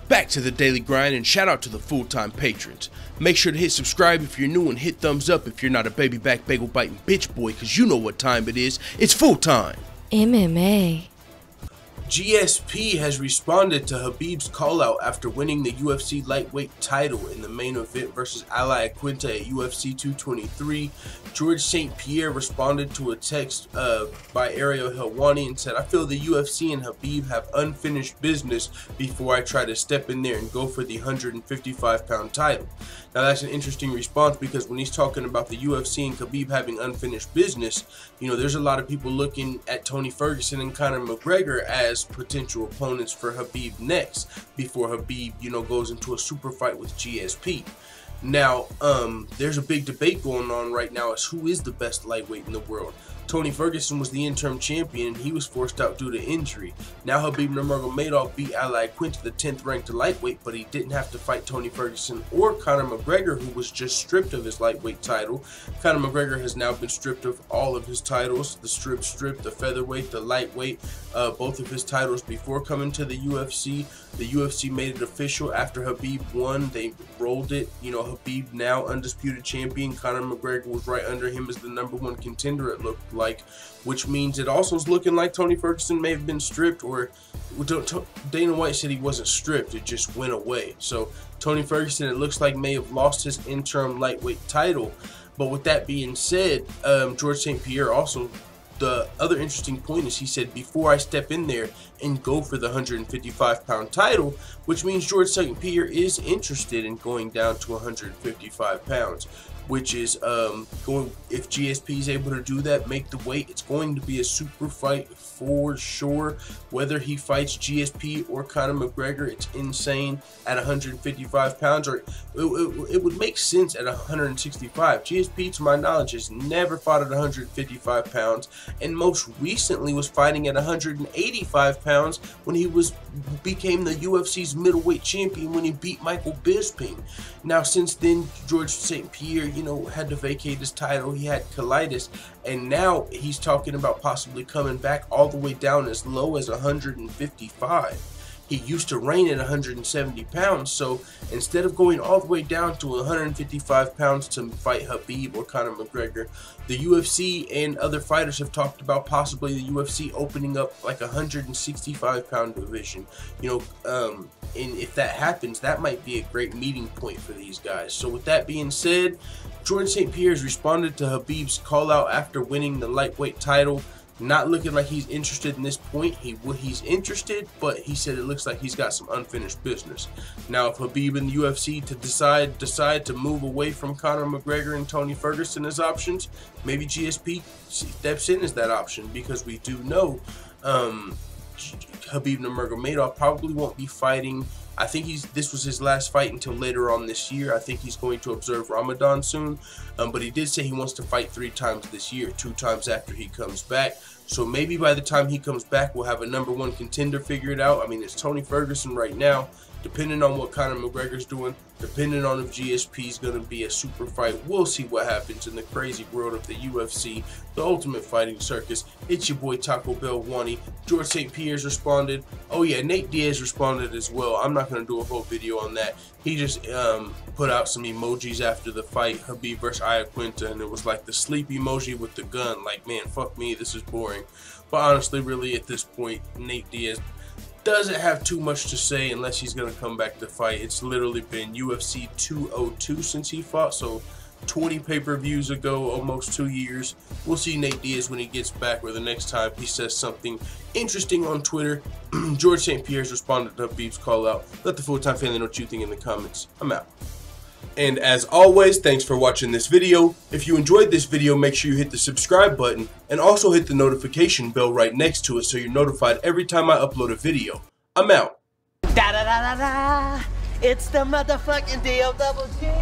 Back to the daily grind, and shout out to the full-time patrons. Make sure to hit subscribe if you're new and hit thumbs up if you're not a baby back bagel biting bitch boy, cause you know what time it is. It's full time. MMA. GSP has responded to Khabib'S callout after winning the UFC lightweight title in the main event versus Al Iaquinta at UFC 223. George St-Pierre responded to a text by Ariel Helwani and said, "I feel the UFC and Khabib have unfinished business before I try to step in there and go for the 155-pound title." Now that's an interesting response, because when he's talking about the UFC and Khabib having unfinished business, you know, there's a lot of people looking at Tony Ferguson and Conor McGregor as potential opponents for Khabib next, before Khabib, you know, goes into a super fight with GSP. Now, there's a big debate going on right now as who is the best lightweight in the world. Tony Ferguson was the interim champion and he was forced out due to injury. Now Khabib Nurmagomedov beat Al Iaquinta, the 10th ranked lightweight, but he didn't have to fight Tony Ferguson or Conor McGregor, who was just stripped of his lightweight title. Conor McGregor has now been stripped of all of his titles, the strip, the featherweight, the lightweight, both of his titles before coming to the UFC. The UFC made it official after Khabib won. They rolled it. You know, Khabib now undisputed champion. Conor McGregor was right under him as the #1 contender, it looked like, which means it also is looking like Tony Ferguson may have been stripped, or Dana White said he wasn't stripped, it just went away. So Tony Ferguson, it looks like, may have lost his interim lightweight title. But with that being said, George St-Pierre also, the other interesting point is he said, before I step in there and go for the 155-pound title, which means George St-Pierre is interested in going down to 155 pounds, which is going, if GSP is able to do that, make the weight, it's going to be a super fight for sure. Whether he fights GSP or Conor McGregor, it's insane at 155 pounds, or it would make sense at 165. GSP, to my knowledge, has never fought at 155 pounds, and most recently was fighting at 185 pounds when he became the UFC's middleweight champion when he beat Michael Bisping. Now, since then, George St-Pierre, you know, had to vacate his title. He had colitis, and now he's talking about possibly coming back all the way down as low as 155. He used to reign at 170 pounds, so instead of going all the way down to 155 pounds to fight Khabib or Conor McGregor, the UFC and other fighters have talked about possibly the UFC opening up like a 165-pound division. You know, and if that happens, that might be a great meeting point for these guys. So with that being said, George St-Pierre has responded to Khabib's call out after winning the lightweight title. Not looking like he's interested in this point. He's interested, but he said it looks like he's got some unfinished business. Now, if Khabib and the UFC to decide to move away from Conor McGregor and Tony Ferguson as options, maybe GSP steps in as that option, because we do know Khabib Nurmagomedov probably won't be fighting. I think this was his last fight until later on this year. I think he's going to observe Ramadan soon, but he did say he wants to fight 3 times this year, 2 times after he comes back. So maybe by the time he comes back, we'll have a #1 contender figured out. I mean, it's Tony Ferguson right now. Depending on what Conor McGregor's doing, depending on if GSP is going to be a super fight, we'll see what happens in the crazy world of the UFC, the ultimate fighting circus. It's your boy Taco Bell Wani. George St-Pierre's responded. Oh yeah, Nate Diaz responded as well. I'm not going to do a whole video on that. He just put out some emojis after the fight, Khabib versus Iaquinta, and it was like the sleep emoji with the gun. Like, man, fuck me, this is boring. But honestly, really, at this point, Nate Diaz doesn't have too much to say unless he's going to come back to fight. It's literally been UFC 202 since he fought, so 20 pay-per-views ago, almost 2 years. We'll see Nate Diaz when he gets back, or the next time he says something interesting on Twitter. George St-Pierre's responded to Khabib's call out. Let the full-time family know what you think in the comments. I'm out. And as always, thanks for watching this video. If you enjoyed this video, make sure you hit the subscribe button and also hit the notification bell right next to it so you're notified every time I upload a video. I'm out. Da da da da da. It's the motherfucking DOWG.